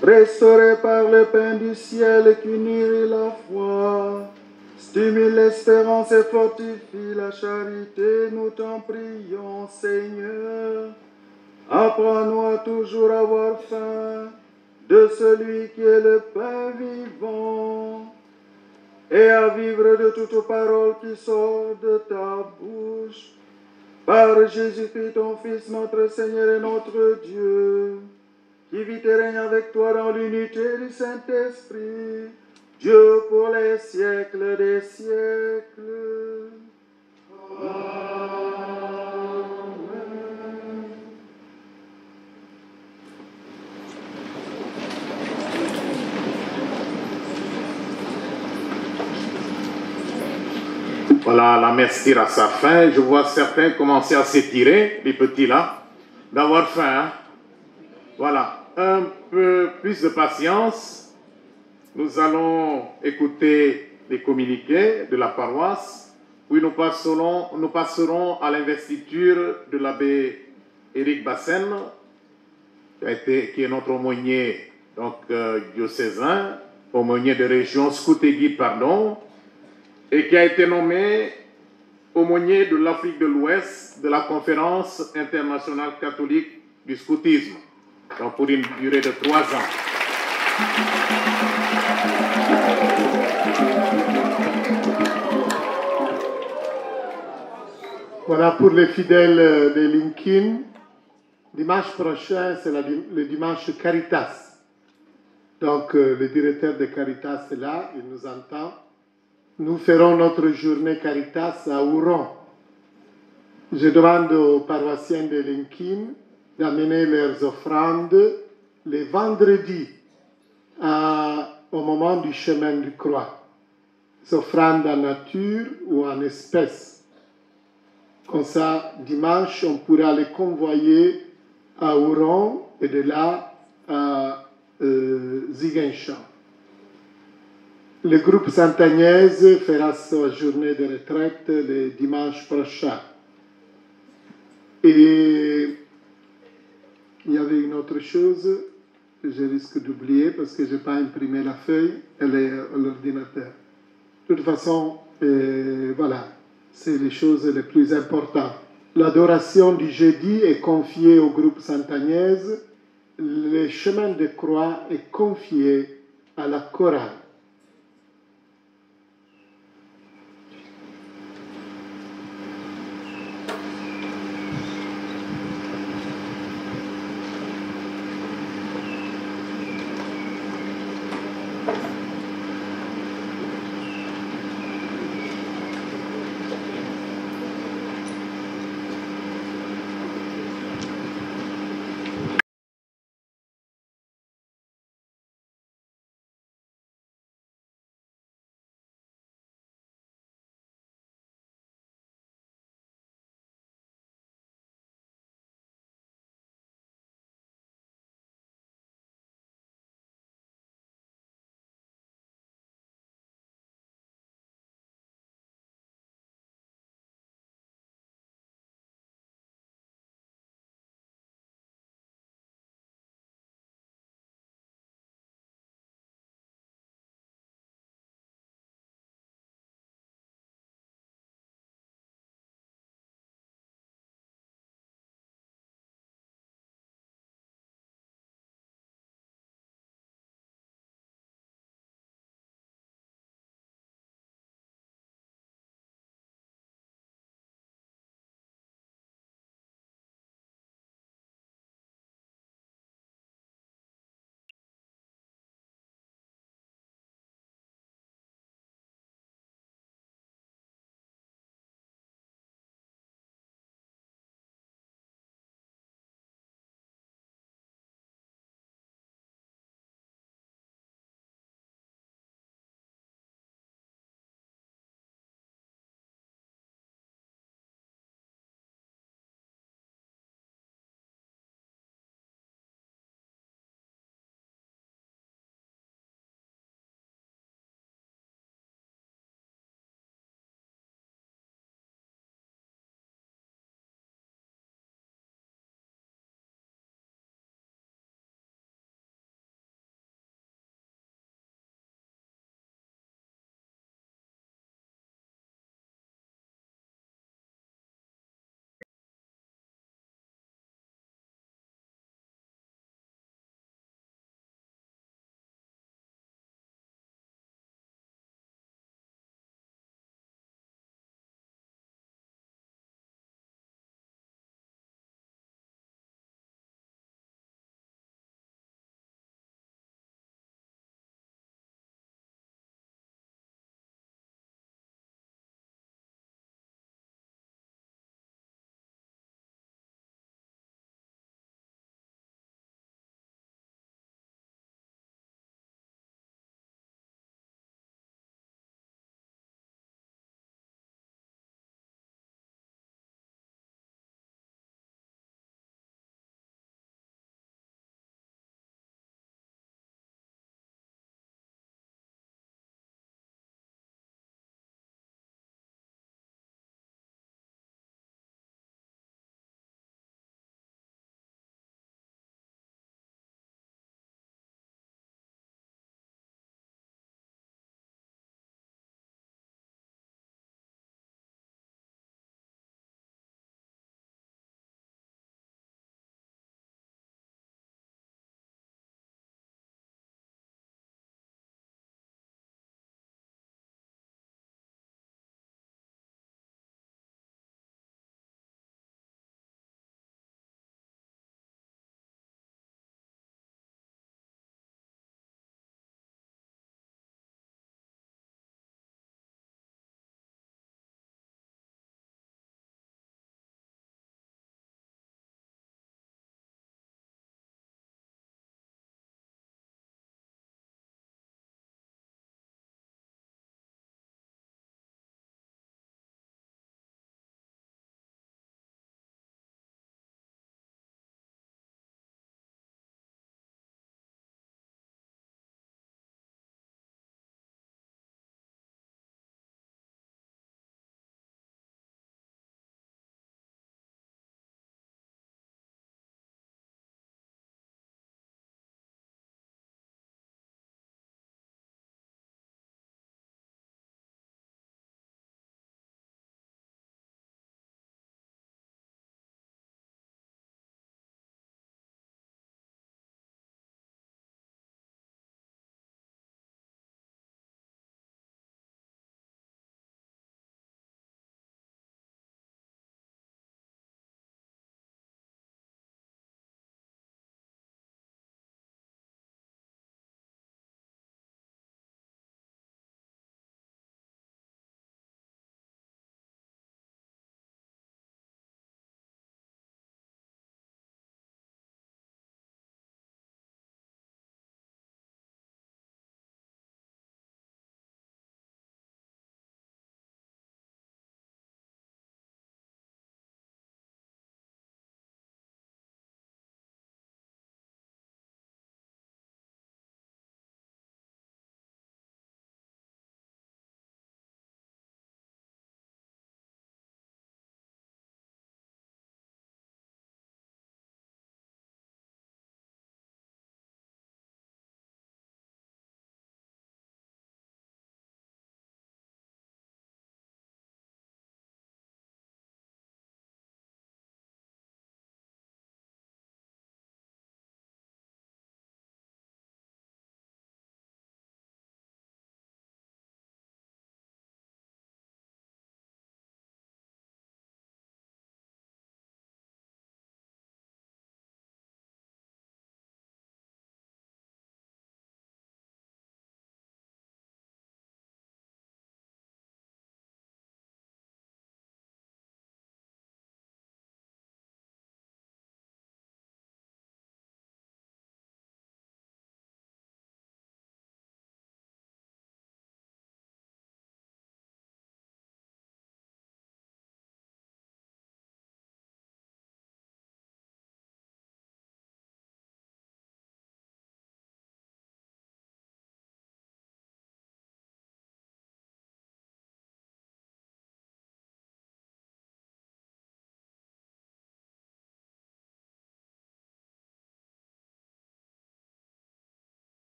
Restauré par le pain du ciel qui nourrit la foi, stimule l'espérance et fortifie la charité, nous t'en prions, Seigneur. Apprends-nous à toujours avoir faim de celui qui est le pain vivant, et à vivre de toute parole qui sort de ta bouche. Par Jésus-Christ, ton Fils, notre Seigneur et notre Dieu, qui vit et règne avec toi dans l'unité du Saint-Esprit, Dieu pour les siècles des siècles. Amen. Voilà, la messe tire à sa fin. Je vois certains commencer à s'étirer, les petits là, d'avoir faim. Hein? Voilà, un peu plus de patience. Nous allons écouter les communiqués de la paroisse, puis nous passerons à l'investiture de l'abbé Éric Bassène, qui est notre aumônier diocésain, aumônier de région Scout et Guide, et qui a été nommé aumônier de l'Afrique de l'Ouest de la Conférence internationale catholique du scoutisme, donc pour une durée de 3 ans. Voilà pour les fidèles de Linkin. Dimanche prochain, c'est le dimanche Caritas. Donc, le directeur de Caritas est là, il nous entend. Nous ferons notre journée Caritas à Ouron. Je demande aux paroissiens de Linkin d'amener leurs offrandes les vendredis au moment du chemin de croix. Les offrandes en nature ou en espèces. Comme ça, dimanche, on pourra les convoyer à Ouron et de là à Ziguinchor. Le groupe Sainte-Agnès fera sa journée de retraite le dimanche prochain. Et il y avait une autre chose que je risque d'oublier parce que je n'ai pas imprimé la feuille, elle est à l'ordinateur. De toute façon, voilà, c'est les choses les plus importantes. L'adoration du jeudi est confiée au groupe Sainte-Agnès. Le chemin de croix est confié à la chorale.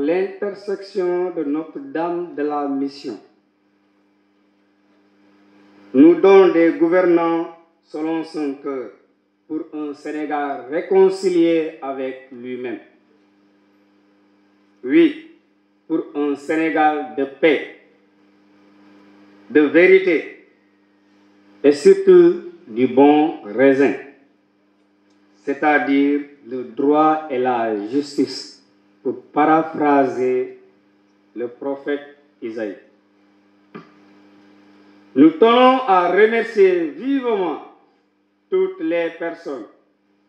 l'intersection de Notre-Dame de la Mission, nous donne des gouvernants selon son cœur pour un Sénégal réconcilié avec lui-même. Oui, pour un Sénégal de paix, de vérité et surtout du bon raisin, c'est-à-dire le droit et la justice, pour paraphraser le prophète Isaïe. Nous tenons à remercier vivement toutes les personnes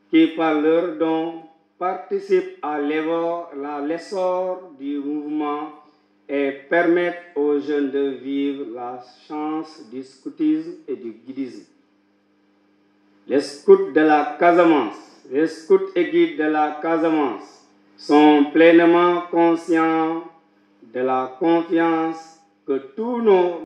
qui, par leur don, participent à l'essor du mouvement et permettent aux jeunes de vivre la chance du scoutisme et du guidisme. Les scouts de la Casamance, les scouts et guides de la Casamance sont pleinement conscients de la confiance que tous nos